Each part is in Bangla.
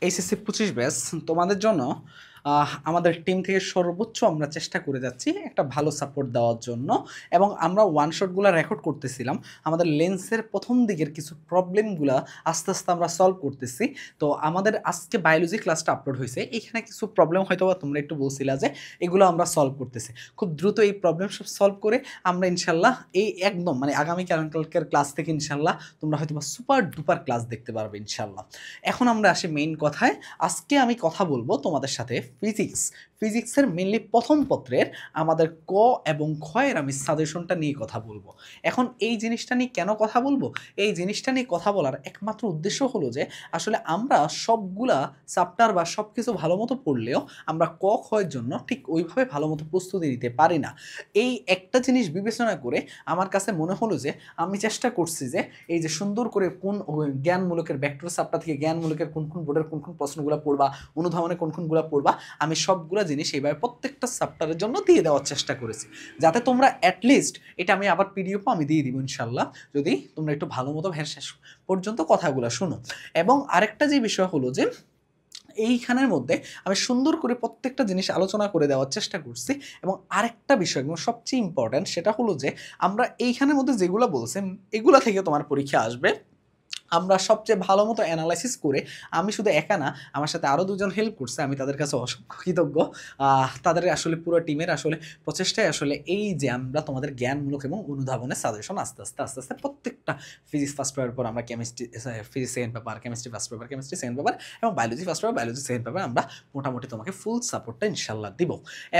এইচএসসি 25 ব্যাচ তোমাদের জন্য আমাদের টিম থেকে সর্বোচ্চ আমরা চেষ্টা করে যাচ্ছি একটা ভালো সাপোর্ট দেওয়ার জন্য এবং আমরা ওয়ান শটগুলো রেকর্ড করতেছিলাম। আমাদের লেন্সের প্রথম দিকের কিছু প্রবলেমগুলো আস্তে আস্তে আমরা সলভ করতেছি। তো আমাদের আজকে বায়োলজি ক্লাসটা আপলোড হয়েছে, এখানে কিছু প্রবলেম হয়তো তোমরা একটু বলছিলা যে এগুলো আমরা সলভ করতেছি। খুব দ্রুত এই প্রবলেম সব সলভ করে আমরা ইনশাল্লাহ এই একদম আগামীকালকের ক্লাস থেকে ইনশাল্লাহ তোমরা হয়তো সুপার ডুপার ক্লাস দেখতে পারবে ইনশাল্লাহ। এখন আমরা আসি মেইন কথায়। আজকে আমি কথা বলবো তোমাদের সাথে ফিজিক্সের মেনলি প্রথম পত্রের আমাদের ক এবং খ এর আমি সাজেশনটা নিয়ে কথা বলবো। এখন এই জিনিসটা নিয়ে কেন কথা বলবো, এই জিনিসটা নিয়ে কথা বলার একমাত্র উদ্দেশ্য হলো যে আসলে আমরা সবগুলা চ্যাপ্টার বা সব কিছু ভালো মতো পড়লেও আমরা ক খ এর জন্য ঠিক ওইভাবে ভালো মতো প্রস্তুতি নিতে পারি না। এই একটা জিনিস বিবেচনা করে আমার কাছে মনে হলো যে আমি চেষ্টা করছি যে এই যে সুন্দর করে কোন জ্ঞানমূলকের ভেক্টর চ্যাপ্টার থেকে জ্ঞানমূলকের কোন কোন বোর্ডের কোন কোন প্রশ্নগুলো পড়বা, অনুধাবনে কোন কোনগুলো পড়বা, আমি সবগুলো জিনিস এইভাবে প্রত্যেকটা চ্যাপ্টারের জন্য দিয়ে দেওয়ার চেষ্টা করেছি, যাতে তোমরা অ্যাটলিস্ট এটা আমি আবার পিডিএফও আমি দিয়ে দিব ইনশাল্লাহ, যদি তোমরা একটু ভালো মতো শেষ পর্যন্ত কথাগুলো শোনো। এবং আরেকটা যে বিষয় হলো যে এইখানের মধ্যে আমি সুন্দর করে প্রত্যেকটা জিনিস আলোচনা করে দেওয়ার চেষ্টা করছি। এবং আরেকটা বিষয় এবং সবচেয়ে ইম্পর্ট্যান্ট সেটা হলো যে আমরা এইখানের মধ্যে যেগুলো বলছি এগুলা থেকে তোমার পরীক্ষা আসবে, আমরা সবচেয়ে ভালো মতো অ্যানালাইসিস করে, আমি শুধু একা না, আমার সাথে আরও দুজন হেল্প করছে, আমি তাদের কাছে অসংখ্য কৃতজ্ঞ। তাদের আসলে পুরো টিমের আসলে প্রচেষ্টায় আসলে এই যে আমরা তোমাদের জ্ঞানমূলক এবং অনুধাবনের সাজেশন আস্তে আস্তে প্রত্যেকটা ফিজিক্স ফার্স্ট পেপার পর আমরা chemistry physics second paper, chemistry first paper, chemistry second paper এবং biology first paper, biology second paper আমরা মোটামুটি তোমাকে ফুল সাপোর্টটা ইনশাল্লাহ দিব।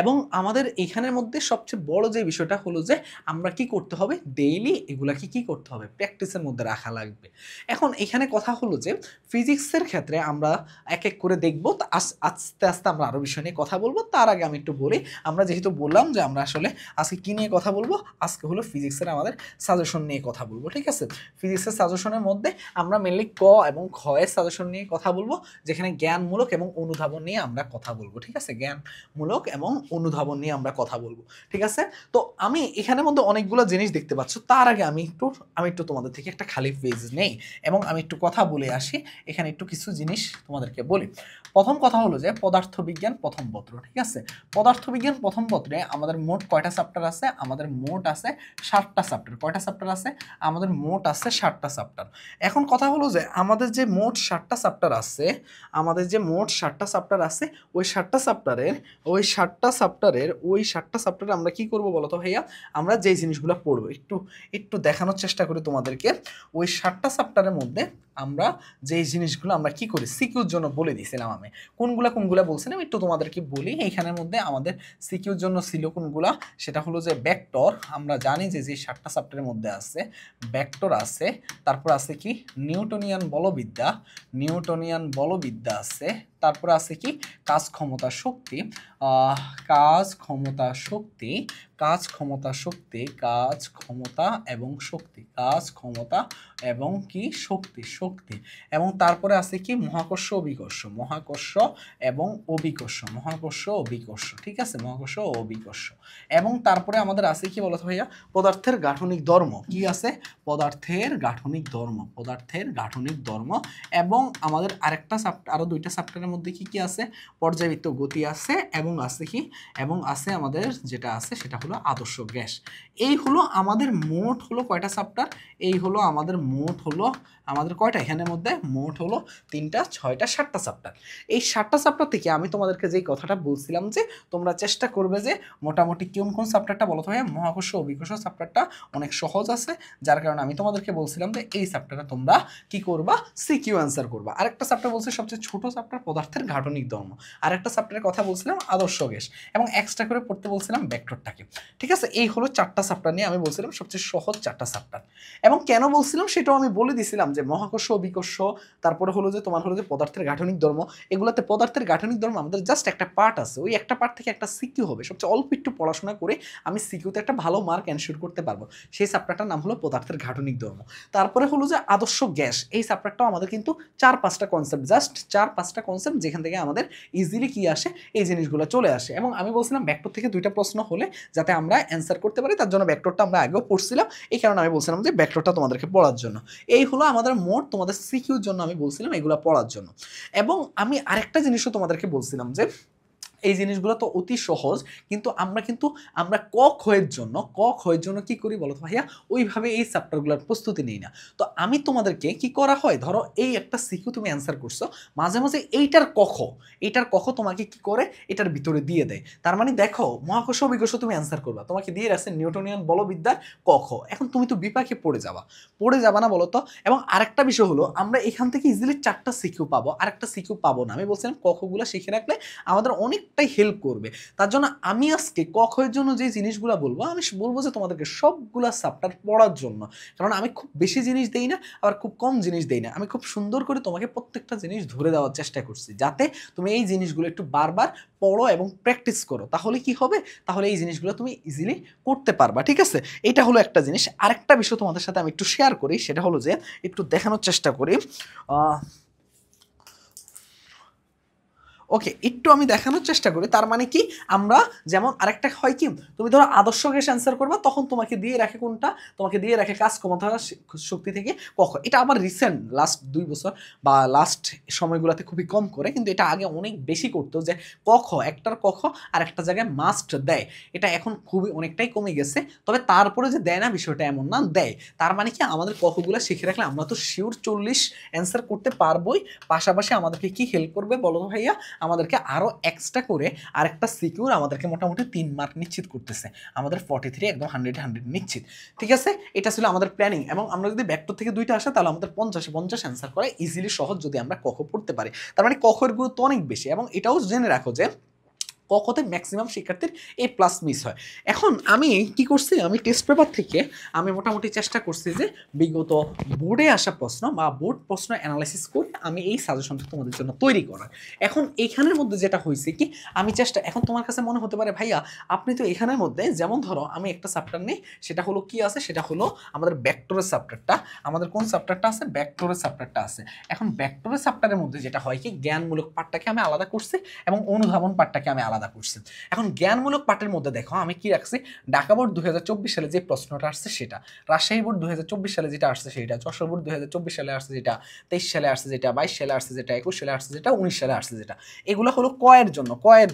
এবং আমাদের এইখানের মধ্যে সবচেয়ে বড় যে বিষয়টা হলো যে আমরা কি করতে হবে, ডেইলি এগুলাকে কি করতে হবে, প্র্যাকটিসের মধ্যে রাখা লাগবে। এখন এখানে কথা হলো যে ফিজিক্সের ক্ষেত্রে আমরা এক এক করে দেখবো, আস্তে আস্তে আমরা আরও বিষয় নিয়ে কথা বলবো। তার আগে আমি একটু বলি, আমরা যেহেতু বললাম যে আমরা আসলে আজকে কী নিয়ে কথা বলবো, আজকে হলো ফিজিক্সের আমাদের সাজেশন নিয়ে কথা বলবো। ঠিক আছে, ফিজিক্সের সাজেশনের মধ্যে আমরা মেনলি ক এবং খ এর সাজেশন নিয়ে কথা বলবো, যেখানে জ্ঞানমূলক এবং অনুধাবন নিয়ে আমরা কথা বলবো। ঠিক আছে, জ্ঞানমূলক এবং অনুধাবন নিয়ে আমরা কথা বলবো। ঠিক আছে, তো আমি এখানের মধ্যে অনেকগুলো জিনিস দেখতে পাচ্ছ। তার আগে আমি একটু তোমাদের থেকে একটা খালি পেজ নেই এবং আমি একটু কথা বলে আসি। এখানে একটু কিছু জিনিস তোমাদেরকে বলি। প্রথম কথা হলো যে পদার্থবিজ্ঞান প্রথম পত্র। ঠিক আছে, পদার্থবিজ্ঞান প্রথম পত্রে আমাদের মোট কয়টা চ্যাপ্টার আছে, আমাদের মোট আছে 7টা চ্যাপ্টার। কয়টা চ্যাপ্টার আছে, আমাদের মোট আছে 7টা চ্যাপ্টার। এখন কথা হলো যে আমাদের যে মোট 7টা চ্যাপ্টার আছে, ওই 7টা চ্যাপ্টারে আমরা কি করব বলতো ভাইয়া, আমরা যেই জিনিসগুলো পড়বো একটু দেখানোর চেষ্টা করি তোমাদেরকে। ওই 7টা চ্যাপ্টারের মধ্যে আমরা যেই জিনিসগুলো আমরা কি করি সিকিউর জন্য বলে দিয়েছিলাম, আমি কোনগুলা বলছিলাম একটু তোমাদেরকে বলি। এইখানের মধ্যে আমাদের সিকিউর জন্য ছিল কোনগুলা, সেটা হলো যে ভেক্টর। আমরা জানি যে 7টা চ্যাপ্টারের মধ্যে আছে ভেক্টর আছে, তারপর আছে কি নিউটনিয়ান বলবিদ্যা আছে, তারপর আছে কি কাজ ক্ষমতা শক্তি এবং তারপরে আছে কি মহাকর্ষ এবং অভিকর্ষ। ঠিক আছে, মহাকর্ষ ও অভিকর্ষ। এবং তারপরে আমাদের আছে কি বলতো ভাইয়া, পদার্থের গাঠনিক ধর্ম। কি আছে, পদার্থের গাঠনিক ধর্ম। এবং আমাদের আরো 2টা চ্যাপ্টারের মধ্যে কি আছে, পর্যায়বৃত্ত গতি আছে এবং আছে আমাদের যেটা আছে সেটা হলো আদর্শ গ্যাস। এই হলো আমাদের মোট হলো কয়টা চ্যাপ্টার, আমাদের কয়টা এখানের মধ্যে মোট হলো 3টা 6টা 7টা চ্যাপ্টার। এই 7টা চ্যাপ্টার থেকে আমি তোমাদেরকে যেই কথাটা বলছিলাম যে তোমরা চেষ্টা করবে যে মোটামুটি কোন চ্যাপ্টারটা বলতে হয়, মহাকর্ষ অভিকর্ষ চ্যাপ্টারটা অনেক সহজ আছে, যার কারণে আমি তোমাদেরকে বলছিলাম যে এই চ্যাপ্টারটা তোমরা কি করবা, সিকিউ অ্যান্সার করবা। আরেকটা চ্যাপ্টার বলছে সবচেয়ে ছোট চ্যাপ্টার পদার্থের গাঠনিক ধর্ম, আরেকটা চ্যাপ্টারের কথা বলছিলাম আদর্শ গ্যাস, এবং এক্সট্রা করে পড়তে বলছিলাম ভেক্টরটাকে। ঠিক আছে, এই হলো 4টা চ্যাপ্টার নিয়ে আমি বলছিলাম সবচেয়ে সহজ 4টা চ্যাপ্টার। এবং কেন বলছিলাম সেটাও আমি বলে দিছিলাম যে মহাকর্ষ অভিকর্ষ, তারপরে হলো যে তোমার হলো যে পদার্থের গাঠনিক ধর্ম। এগুলোতে পদার্থের গাঠনিক ধর্ম আমাদের জাস্ট একটা পার্ট আছে, ওই একটা পার্ট থেকে একটা সিকিউ হবে। সবচেয়ে অল্প একটু পড়াশোনা করে আমি সিকিউতে একটা ভালো মার্ক এনশিওর করতে পারবো। সেই চ্যাপ্টারটার নাম হলো পদার্থের গাঠনিক ধর্ম। তারপরে হলো যে আদর্শ গ্যাস, এই চ্যাপ্টারটাও আমাদের কিন্তু 4-5টা কনসেপ্ট, জাস্ট 4-5টা কনসেপ্ট, যেখান থেকে আমাদের ইজিলি কি আসে, এই জিনিসগুলো চলে আসে। এবং আমি বলছিলাম ভেক্টর থেকে 2টা প্রশ্ন হলে যাতে আমরা অ্যান্সার করতে পারি, তার জন্য ভেক্টরটা আমরা আগেও পড়ছিলাম, এই কারণে আমি বলছিলাম যে ভেক্টরটা তোমাদেরকে পড়ার জন্য। এই হলো আমাদের মোট তোমাদের সিকিউর জন্য আমি বলছিলাম এগুলো পড়ার জন্য। এবং আমি আরেকটা জিনিসও তোমাদেরকে বলছিলাম যে এই জিনিসগুলো তো অতি সহজ, কিন্তু আমরা ক খয়ের জন্য কি করি বলো তো ভাইয়া, ওইভাবে এই চ্যাপ্টারগুলোর প্রস্তুতি নিই না। তো আমি তোমাদেরকে কি করা হয়, ধরো এই একটা সিকিউ তুমি অ্যান্সার করছো, মাঝে মাঝে এইটার কখ তোমাকে কি করে এটার ভিতরে দিয়ে দেয়। তার মানে দেখো মহাকর্ষ অভিকর্ষ তুমি অ্যান্সার করবা, তোমাকে দিয়ে রাখছে নিউটনিয়ান বলবিদ্যার কখ, এখন তুমি তো বিপাকে পড়ে যাবা না বলো তো। এবং আরেকটা বিষয় হলো আমরা এখান থেকে ইজিলি 4টা সিকিউ পাবো, আরেকটা সিকিউ পাবো না। আমি বলছিলাম কখগুলো শিখে রাখলে আমাদের অনেকটাই হেল্প করবে। তার জন্য আমি আজকে কখের জন্য যে জিনিসগুলো বলবো, আমি বলবো যে তোমাদেরকে সবগুলা চ্যাপ্টার পড়ার জন্য, কারণ আমি খুব বেশি জিনিস দেই না, আবার খুব কম জিনিস দেই না। আমি খুব সুন্দর করে তোমাকে প্রত্যেকটা জিনিস ধরে দেওয়ার চেষ্টা করছি, যাতে তুমি এই জিনিসগুলো একটু বারবার পড়ো এবং প্র্যাকটিস করো। তাহলে কি হবে, তাহলে এই জিনিসগুলো তুমি ইজিলি করতে পারবা। ঠিক আছে, এটা হলো একটা জিনিস। আরেকটা বিষয় তোমাদের সাথে আমি একটু শেয়ার করি, সেটা হলো যে একটু দেখানোর চেষ্টা করি। ওকে, একটু আমি দেখানোর চেষ্টা করি। তার মানে কি, আমরা যেমন আরেকটা হয় কি, তুমি ধরো আদর্শ গ্যাস অ্যান্সার করবা, তখন তোমাকে দিয়ে রাখে কোনটা, তোমাকে দিয়ে রাখে কাজ ক্ষমতা শক্তি থেকে কখ। এটা আবার রিসেন্ট লাস্ট 2 বছর বা লাস্ট সময়গুলোতে খুবই কম করে, কিন্তু এটা আগে অনেক বেশি করতো, যে কখ একটার কখ আর একটা জায়গায় মাস্ট দেয়। এটা এখন খুবই অনেকটাই কমে গেছে, তবে তারপরে যে দেয় না বিষয়টা এমন না, দেয়। তার মানে কি, আমাদের কখগুলো শিখে রাখলে আমরা তো শিওর 40 অ্যান্সার করতে পারবোই। পাশাপাশি আমাদেরকে কি হেল্প করবে বলো ভাইয়া, আমাদেরকে আরও এক্সট্রা করে আরেকটা সিকিউর আমাদেরকে মোটামুটি 3 মার্ক নিশ্চিত করতেছে, আমাদের 43 একদম 100 নিশ্চিত। ঠিক আছে, এটা ছিল আমাদের প্ল্যানিং। এবং আমরা যদি ভেক্টর থেকে 2টা আসে, তাহলে আমাদের 50 অ্যান্সার করা ইজিলি সহজ, যদি আমরা কখ পড়তে পারি। তার মানে কখের গুরুত্ব অনেক বেশি। এবং এটাও জেনে রাখো যে কখতে ম্যাক্সিমাম শিক্ষার্থীর A+ মিস হয়। এখন আমি কি করছি, আমি টেস্ট পেপার থেকে আমি মোটামুটি চেষ্টা করছি যে বিগত বোর্ডে আসা প্রশ্ন বা বোর্ড প্রশ্ন অ্যানালাইসিস করে আমি এই সাজেশনটা তোমাদের জন্য তৈরি করার। এখন এখানের মধ্যে যেটা হয়েছে কি, আমি এখন তোমার কাছে মনে হতে পারে ভাইয়া আপনি তো এখানের মধ্যে, যেমন ধরো আমি একটা চ্যাপ্টার নেই, সেটা হলো কি আছে, সেটা হলো আমাদের ভেক্টরের চ্যাপ্টারটা। আমাদের কোন চ্যাপ্টারটা আছে, ভেক্টরের চ্যাপ্টারটা আছে। এখন ভেক্টরের চ্যাপ্টারের মধ্যে যেটা হয় কি, জ্ঞানমূলক পাঠটাকে আমি আলাদা করছি এবং অনুধাবন পাঠটাকে আমি আলাদা করছি। এখন জ্ঞানমূলক পাঠের মধ্যে দেখো আমি কি রাখছি, ঢাকা বোর্ড 2024 সালে যে প্রশ্নটা আসছে সেটা, রাজশাহী বোর্ড 2024 সালে যেটা আসছে সেটা, যশোর বোর্ড 2024 সালে আসছে যেটা, 23 সালে আসছে যেটা, 22 সালে আসছে যেটা, 21 সালে আসছে যেটা, 19 সালে আসছে যেটা। এগুলো হলো কয়ের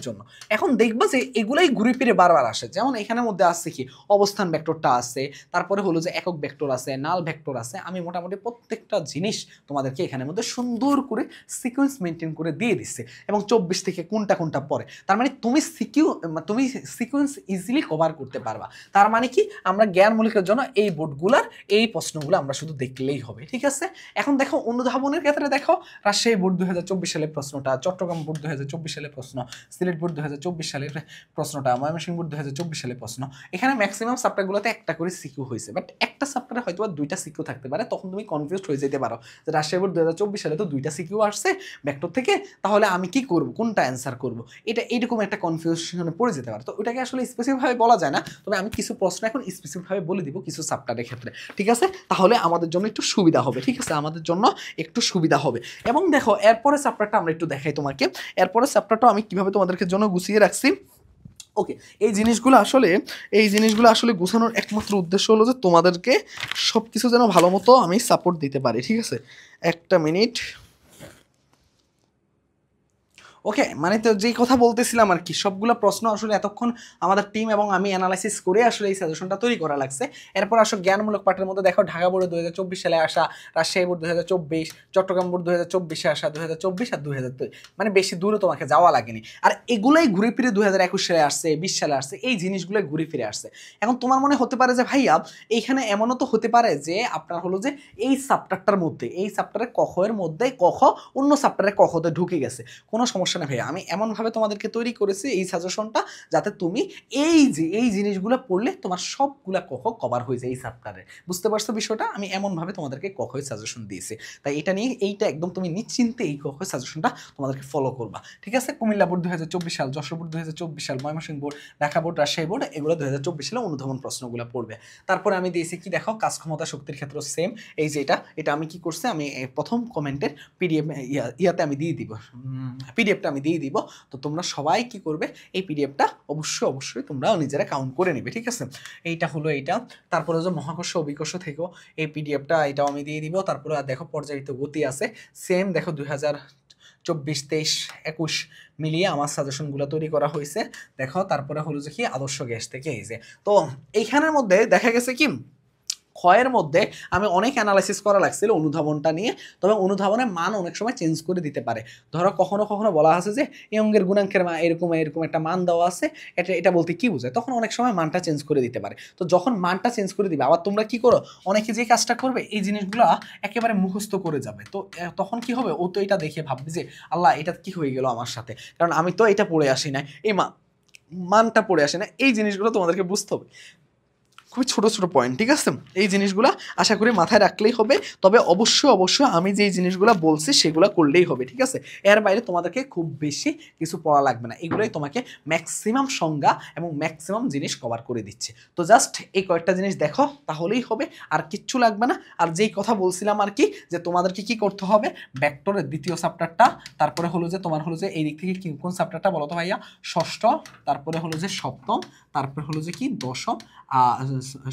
জন্য। এখন দেখবা যে এগুলাই ঘুরে ফিরে বারবার আসে। যেমন এখানের মধ্যে আসছে কি, অবস্থান ভেক্টরটা আছে, তারপরে হলো যে একক ভেক্টর আছে, নাল ভেক্টর আছে। আমি মোটামুটি প্রত্যেকটা জিনিস তোমাদেরকে এখানের মধ্যে সুন্দর করে সিকোয়েন্স মেনটেন করে দিয়ে দিচ্ছে, এবং 24 থেকে কোনটা পরে। তার মানে তুমি সিকোয়েন্স ইজিলি কভার করতে পারবা। তার মানে কি, আমরা জ্ঞানমূলকের জন্য এই বোর্ডগুলার এই প্রশ্নগুলো আমরা শুধু দেখলেই হবে। ঠিক আছে, এখন দেখো অনুধাবনের ক্ষেত্রে দেখো, রাজশাহী বোর্ড 2024 সালের প্রশ্নটা, চট্টগ্রাম বোর্ড 2024 সালের প্রশ্ন, সিলেট বোর্ড 2024 সালের প্রশ্নটা, ময়মনসিংহ বোর্ড 2024 সালের প্রশ্ন। এখানে ম্যাক্সিমাম চ্যাপ্টারগুলোতে একটা করে সিকিউ হয়েছে, বাট একটা চ্যাপ্টারে হয়তো 2টা সিকিউ থাকতে পারে। তখন তুমি কনফিউজড হয়ে যেতে পারো যে রাজশাহী বোর্ড 2024 সালে তো 2টা সিকিউ আসছে ভেক্টর থেকে, তাহলে আমি কি করব, কোনটা অ্যান্সার করব, এটা এইরকম একটা কনফিউশনে পড়ে যেতে পারে। তো ওটাকে আসলে স্পেসিফিকভাবে বলা যায় না, তবে আমি কিছু প্রশ্ন এখন স্পেসিফিকভাবে বলে দিব কিছু চ্যাপ্টারের ক্ষেত্রে। ঠিক আছে, তাহলে আমাদের জন্য একটু সুবিধা হবে। ঠিক আছে, আমাদের জন্য একটু সুবিধা হবে। এবং দেখো এরপরে চ্যাপ্টারটা আমরা একটু দেখাই তোমাকে। এরপরে চ্যাপ্টারটা আমি কিভাবে তোমাদেরকে জন্য গুছিয়ে রাখছি। ওকে, এই জিনিসগুলো আসলে গুছানোর একমাত্র উদ্দেশ্য হলো যে তোমাদেরকে সব কিছু যেন ভালো মতো আমি সাপোর্ট দিতে পারি। ঠিক আছে, একটা মিনিট। ওকে, মানে তো যেই কথা বলতেছিলাম আর কি, সবগুলো প্রশ্ন আসলে এতক্ষণ আমাদের টিম এবং আমি অ্যানালাইসিস করে আসলে এই সাজেশনটা তৈরি করা লাগছে। এরপর আসলে জ্ঞানমূলক পাঠের মধ্যে দেখো, ঢাকা বোর্ডে 2024 সালে আসা, রাজশাহী বোর্ড 2024, চট্টগ্রাম বোর্ড 2024 আসা, 2024 আর 2023, মানে বেশি দূরে তোমাকে যাওয়া লাগেনি। আর এগুলাই ঘুরে ফিরে 2021 সালে আসছে, 20 সালে আসছে, এই জিনিসগুলোই ঘুরে ফিরে আসছে। এখন তোমার মনে হতে পারে যে ভাইয়া এইখানে এমনও তো হতে পারে যে আপনার হলো যে এই চ্যাপ্টারটার মধ্যে, এই চ্যাপ্টারের কখের মধ্যে কখ অন্য চ্যাপ্টারে কখতে ঢুকে গেছে। কোনো সমস্যা না ভাইয়া, আমি এমনভাবে তোমাদেরকে তৈরি করেছি এই সাজেশনটা, যাতে তুমি এই জিনিসগুলো পড়লে তোমার সবগুলা কখ কভার হয়ে যায় এই চ্যাপ্টারে। বুঝতে পারছো বিষয়টা? আমি এমনভাবে তোমাদেরকে কখের সাজেশন দিয়েছি, তাই এটা নিয়ে একদম তুমি নিশ্চিন্তে এই কখের সাজেশনটা তোমাদেরকে ফলো করবা। ঠিক আছে, কুমিল্লা বোর্ড 2024 সাল, যশোর বোর্ড 2024 সাল, Mymensingh board, Dhaka board, Rajshahi board, এগুলো 2024 সালে অনুধাবন প্রশ্নগুলো পড়বে। তারপরে আমি দিয়েছি কি, দেখো কাজ ক্ষমতা শক্তির ক্ষেত্র সেম। এই যে এটা আমি কি করছি, আমি প্রথম কমেন্টের পিডিএফ ইয়াতে আমি দিয়ে দিব, পিডিএফ পিডিএফটা আমি দিয়ে দিব। তো তোমরা সবাই কি করবে, এই পিডিএফটা অবশ্যই তোমরাও নিজেরা কাউন্ট করে নেবে, ঠিক আছে? এইটা হলো এইটা। তারপরে যে মহাকর্ষ অভিকর্ষ থেকেও এই পিডিএফটা এটাও আমি দিয়ে দিব। তারপরে দেখো পর্যায়িত গতি আছে সেম, দেখো 2024, 23, 21 মিলিয়ে আমার সাজেশনগুলো তৈরি করা হয়েছে। দেখো তারপরে হলো যে কি আদর্শ গ্যাস থেকে এই যে, তো এইখানের মধ্যে দেখা গেছে কি ক্ষয়ের মধ্যে আমি অনেক অ্যানালাইসিস করা লাগছিল অনুধাবনটা নিয়ে, তবে অনুধাবনের মান অনেক সময় চেঞ্জ করে দিতে পারে। ধরো কখনো কখনো বলা আছে যে এই অঙ্গের গুণাঙ্কের মান এরকম একটা মান দেওয়া আছে, এটা বলতে কি বোঝায়, তখন অনেক সময় মানটা চেঞ্জ করে দিতে পারে। তো যখন মানটা চেঞ্জ করে দিবে, আবার তোমরা কি করো, অনেকে যে কাজটা করবে এই জিনিসগুলো একেবারে মুখস্থ করে যাবে। তো তখন কি হবে, ও তো এটা দেখে ভাববে যে আল্লাহ এটা কি হয়ে গেল আমার সাথে, কারণ আমি তো এটা পড়ে আসি না, এই মানটা পড়ে আসে না। এই জিনিসগুলো তোমাদেরকে বুঝতে হবে, খুবই ছোট ছোট পয়েন্ট, ঠিক আছে? এই জিনিসগুলো আশা করি মাথায় রাখলেই হবে। তবে অবশ্যই আমি যেই জিনিসগুলো বলছি সেগুলো করলেই হবে, ঠিক আছে? এর বাইরে তোমাদেরকে খুব বেশি কিছু পড়া লাগবে না, এগুলোই তোমাকে ম্যাক্সিমাম সংজ্ঞা এবং ম্যাক্সিমাম জিনিস কভার করে দিচ্ছে। তো জাস্ট এই কয়েকটা জিনিস দেখো তাহলেই হবে, আর কিচ্ছু লাগবে না। আর যেই কথা বলছিলাম আর কি, যে তোমাদেরকে কি করতে হবে, ভেক্টরের দ্বিতীয় চ্যাপ্টারটা, তারপরে হলো যে তোমার হলো যে এই দিক থেকে কোন চ্যাপ্টারটা বলো তো ভাইয়া, ষষ্ঠ, তারপরে হলো যে সপ্তম, তারপরে হলো যে কি দশম,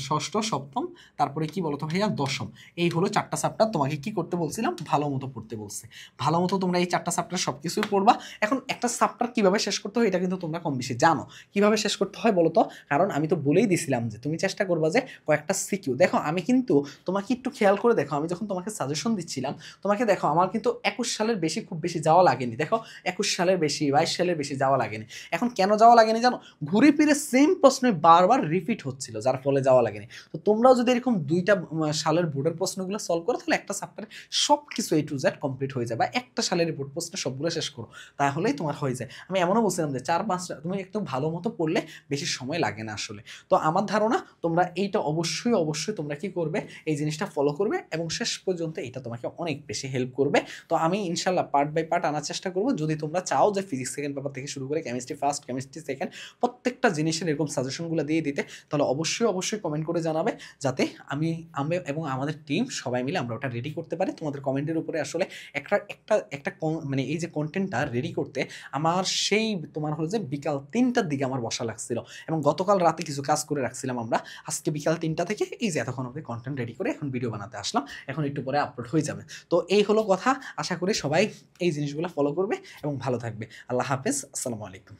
ষষ্ঠ, সপ্তম, তারপরে কি বলতো ভাইয়া দশম। এই হলো 4টা চ্যাপ্টার। তোমাকে কি করতে বলছিলাম, ভালো মতো পড়তে বলছে। ভালো মতো তোমরা এই 4টা চ্যাপ্টার সব কিছুই পড়বা। এখন একটা চ্যাপ্টার কিভাবে শেষ করতে হয় এটা কিন্তু তোমরা কম বেশি জানো, কিভাবে শেষ করতে হয় বলো তো, কারণ আমি তো বলেই দিছিলাম যে তুমি চেষ্টা করবা যে কয়েকটা সিকিউ। দেখো আমি কিন্তু তোমাকে একটু খেয়াল করে দেখো, আমি যখন তোমাকে সাজেশন দিচ্ছিলাম তোমাকে দেখো, আমার কিন্তু 21 সালের বেশি খুব বেশি যাওয়া লাগেনি। দেখো 21 সালের বেশি, 22 সালের বেশি যাওয়া লাগেনি। এখন কেন যাওয়া লাগেনি জানো, ঘুরে ফিরে সেম প্রশ্নই বারবার রিপিট হচ্ছিল, যার ফলে যাওয়া লাগেনি। তো তোমরাও যদি এরকম 2টা সালের বোর্ডের প্রশ্নগুলো সলভ করো, তাহলে একটা চ্যাপ্টারে সব কিছু A to Z কমপ্লিট হয়ে যায়, বা একটা সালের বোর্ড প্রশ্ন সবগুলো শেষ করো, তাহলেই তোমার হয়ে যায়। আমি এমনও বলছিলাম যে 4-5টা তুমি একটু ভালো মতো পড়লে বেশি সময় লাগে না আসলে। তো আমার ধারণা তোমরা এইটা অবশ্যই তোমরা কি করবে, এই জিনিসটা ফলো করবে, এবং শেষ পর্যন্ত এটা তোমাকে অনেক বেশি হেল্প করবে। তো আমি ইনশাল্লাহ পার্ট বাই পার্ট আনার চেষ্টা করবো। যদি তোমরা চাও যে ফিজিক্স সেকেন্ড পেপার থেকে শুরু করে কেমিস্ট্রি ফার্স্ট, কেমিস্ট্রি সেকেন্ড, প্রত্যেকটা জিনিসের এরকম সাজেশনগুলো দিয়ে দিতে, তাহলে অবশ্যই কমেন্ট করে জানাবে, যাতে আমি এবং আমাদের টিম সবাই মিলে আমরা ওটা রেডি করতে পারি। তোমাদের কমেন্টের উপরে আসলে একটা মানে এই যে কন্টেন্টটা রেডি করতে আমার সেই তোমার হলো যে বিকাল 3টার দিকে আমার বসা লাগছিল, এবং গতকাল রাতে কিছু কাজ করে রাখছিলাম আমরা। আজকে বিকাল 3টা থেকে এই যে এতক্ষণ অবধি কন্টেন্ট রেডি করে এখন ভিডিও বানাতে আসলাম, এখন একটু পরে আপলোড হয়ে যাবে। তো এই হলো কথা, আশা করি সবাই এই জিনিসগুলো ফলো করবে এবং ভালো থাকবে। আল্লাহ হাফেজ, আসসালামু আলাইকুম।